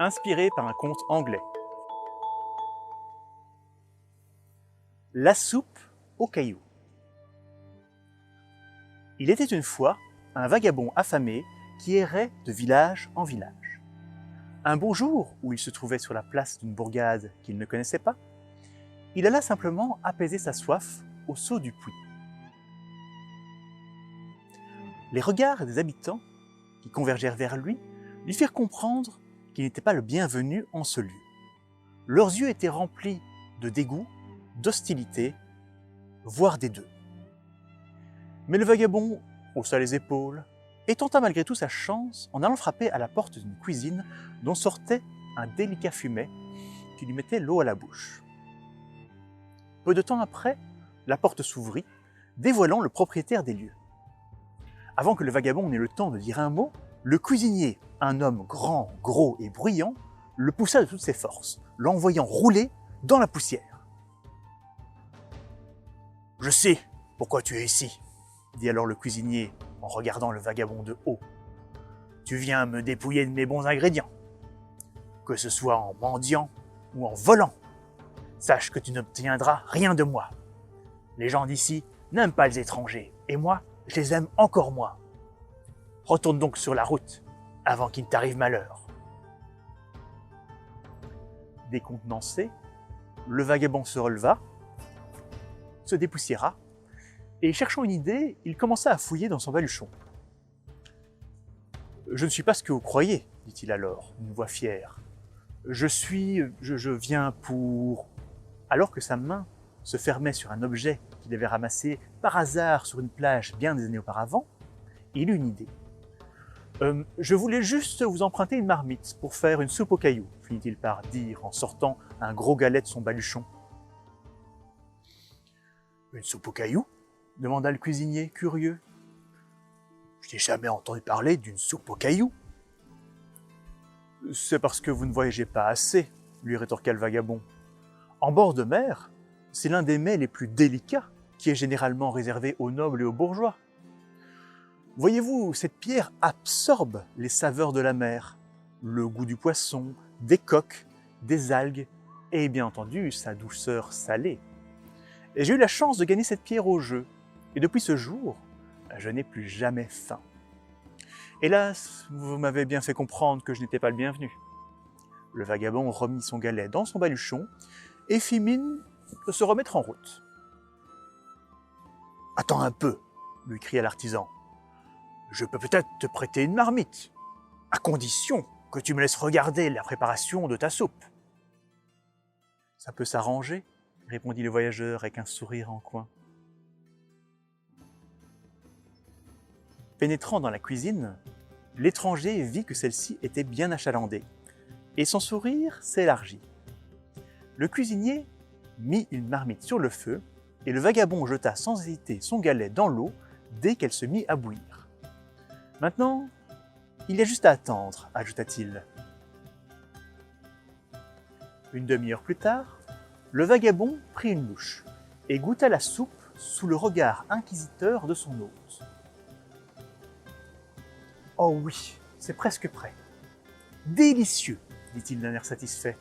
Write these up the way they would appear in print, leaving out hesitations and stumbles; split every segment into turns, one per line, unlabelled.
inspiré par un conte anglais. La soupe aux cailloux. Il était une fois un vagabond affamé qui errait de village en village. Un beau jour, où il se trouvait sur la place d'une bourgade qu'il ne connaissait pas, il alla simplement apaiser sa soif au seau du puits. Les regards des habitants qui convergèrent vers lui firent comprendre qu'il n'était pas le bienvenu en ce lieu. Leurs yeux étaient remplis de dégoût, d'hostilité, voire des deux. Mais le vagabond haussa les épaules et tenta malgré tout sa chance en allant frapper à la porte d'une cuisine dont sortait un délicat fumet qui lui mettait l'eau à la bouche. Peu de temps après, la porte s'ouvrit, dévoilant le propriétaire des lieux. Avant que le vagabond n'ait le temps de dire un mot, le cuisinier, un homme grand, gros et bruyant, le poussa de toutes ses forces, l'envoyant rouler dans la poussière. « Je sais pourquoi tu es ici, » dit alors le cuisinier en regardant le vagabond de haut. « Tu viens me dépouiller de mes bons ingrédients. Que ce soit en mendiant ou en volant, sache que tu n'obtiendras rien de moi. Les gens d'ici n'aiment pas les étrangers, et moi, je les aime encore moins. Retourne donc sur la route, avant qu'il ne t'arrive malheur. » Décontenancé, le vagabond se releva, se dépoussiéra, et cherchant une idée, il commença à fouiller dans son baluchon. « Je ne suis pas ce que vous croyez, dit-il alors, d'une voix fière. Je viens pour... » Alors que sa main se fermait sur un objet qu'il avait ramassé par hasard sur une plage bien des années auparavant, il eut une idée. « Je voulais juste vous emprunter une marmite pour faire une soupe aux cailloux, finit-il par dire en sortant un gros galet de son baluchon. « Une soupe aux cailloux ?» demanda le cuisinier, curieux. « Je n'ai jamais entendu parler d'une soupe aux cailloux. »« C'est parce que vous ne voyagez pas assez, » lui rétorqua le vagabond. « En bord de mer, c'est l'un des mets les plus délicats qui est généralement réservé aux nobles et aux bourgeois. Voyez-vous, cette pierre absorbe les saveurs de la mer, le goût du poisson, des coques, des algues et bien entendu sa douceur salée. Et j'ai eu la chance de gagner cette pierre au jeu, et depuis ce jour, je n'ai plus jamais faim. Hélas, vous m'avez bien fait comprendre que je n'étais pas le bienvenu. » Le vagabond remit son galet dans son baluchon et fit mine de se remettre en route. « Attends un peu, » lui cria l'artisan. « Je peux peut-être te prêter une marmite, à condition que tu me laisses regarder la préparation de ta soupe. »« Ça peut s'arranger, » répondit le voyageur avec un sourire en coin. Pénétrant dans la cuisine, l'étranger vit que celle-ci était bien achalandée, et son sourire s'élargit. Le cuisinier mit une marmite sur le feu, et le vagabond jeta sans hésiter son galet dans l'eau dès qu'elle se mit à bouillir. « Maintenant, il y a juste à attendre, » ajouta-t-il. Une demi-heure plus tard, le vagabond prit une louche et goûta la soupe sous le regard inquisiteur de son hôte. « Oh oui, c'est presque prêt. Délicieux, » dit-il d'un air satisfait.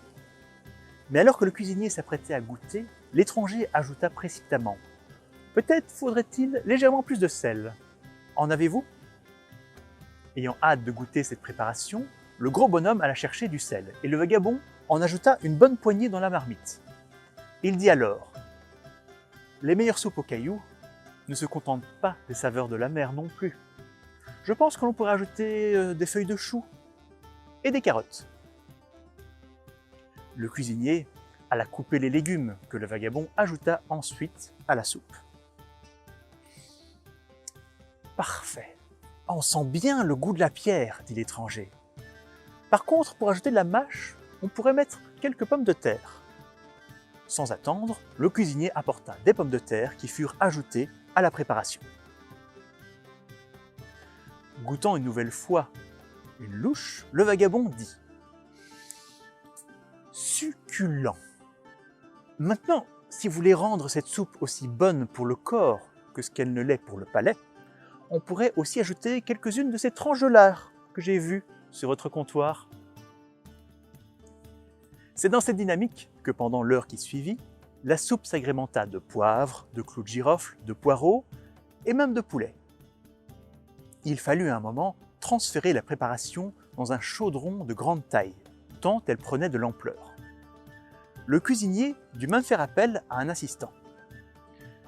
Mais alors que le cuisinier s'apprêtait à goûter, l'étranger ajouta précipitamment. « Peut-être faudrait-il légèrement plus de sel. En avez-vous » Ayant hâte de goûter cette préparation, le gros bonhomme alla chercher du sel, et le vagabond en ajouta une bonne poignée dans la marmite. Il dit alors « Les meilleures soupes aux cailloux ne se contentent pas des saveurs de la mer non plus. Je pense que l'on pourrait ajouter des feuilles de chou et des carottes. » Le cuisinier alla couper les légumes que le vagabond ajouta ensuite à la soupe. « Parfait, on sent bien le goût de la pierre, » dit l'étranger. « Par contre, pour ajouter de la mâche, on pourrait mettre quelques pommes de terre. » Sans attendre, le cuisinier apporta des pommes de terre qui furent ajoutées à la préparation. Goûtant une nouvelle fois une louche, le vagabond dit « Succulent. Maintenant, si vous voulez rendre cette soupe aussi bonne pour le corps que ce qu'elle ne l'est pour le palais, on pourrait aussi ajouter quelques-unes de ces tranches de lard que j'ai vues sur votre comptoir. » C'est dans cette dynamique que pendant l'heure qui suivit, la soupe s'agrémenta de poivre, de clous de girofle, de poireaux et même de poulet. Il fallut à un moment transférer la préparation dans un chaudron de grande taille, tant elle prenait de l'ampleur. Le cuisinier dut même faire appel à un assistant.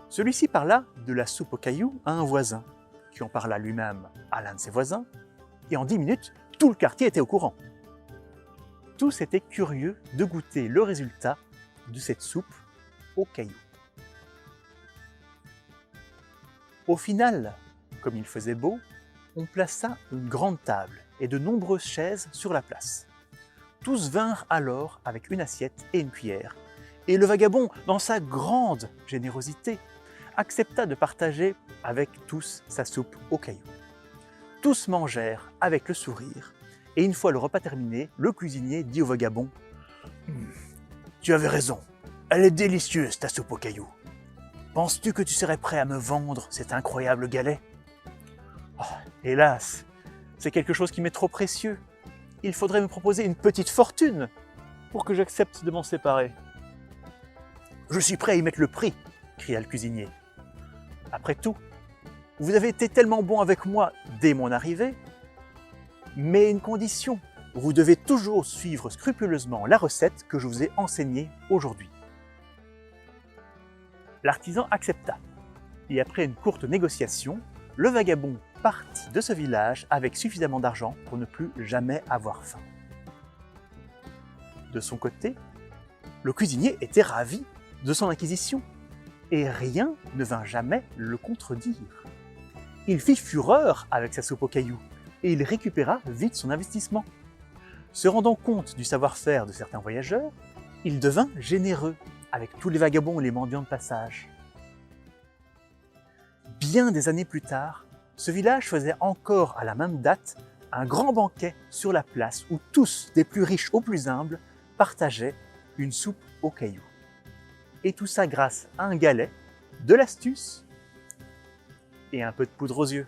Celui-ci parla de la soupe aux cailloux à un voisin, qui en parla lui-même à l'un de ses voisins, et en 10 minutes, tout le quartier était au courant. Tous étaient curieux de goûter le résultat de cette soupe aux cailloux. Au final, comme il faisait beau, on plaça une grande table et de nombreuses chaises sur la place. Tous vinrent alors avec une assiette et une cuillère, et le vagabond, dans sa grande générosité, accepta de partager avec tous sa soupe aux cailloux. Tous mangèrent avec le sourire, et une fois le repas terminé, le cuisinier dit au vagabond « Tu avais raison, elle est délicieuse ta soupe aux cailloux. Penses-tu que tu serais prêt à me vendre cet incroyable galet ?» Oh, hélas, c'est quelque chose qui m'est trop précieux. Il faudrait me proposer une petite fortune pour que j'accepte de m'en séparer. « Je suis prêt à y mettre le prix, » cria le cuisinier. « Après tout, vous avez été tellement bon avec moi dès mon arrivée, mais une condition, vous devez toujours suivre scrupuleusement la recette que je vous ai enseignée aujourd'hui. » L'artisan accepta, et après une courte négociation, le vagabond partit de ce village avec suffisamment d'argent pour ne plus jamais avoir faim. De son côté, le cuisinier était ravi de son acquisition, et rien ne vint jamais le contredire. Il fit fureur avec sa soupe aux cailloux, et il récupéra vite son investissement. Se rendant compte du savoir-faire de certains voyageurs, il devint généreux avec tous les vagabonds et les mendiants de passage. Bien des années plus tard, ce village faisait encore à la même date un grand banquet sur la place où tous, des plus riches aux plus humbles, partageaient une soupe aux cailloux. Et tout ça grâce à un galet, de l'astuce et un peu de poudre aux yeux.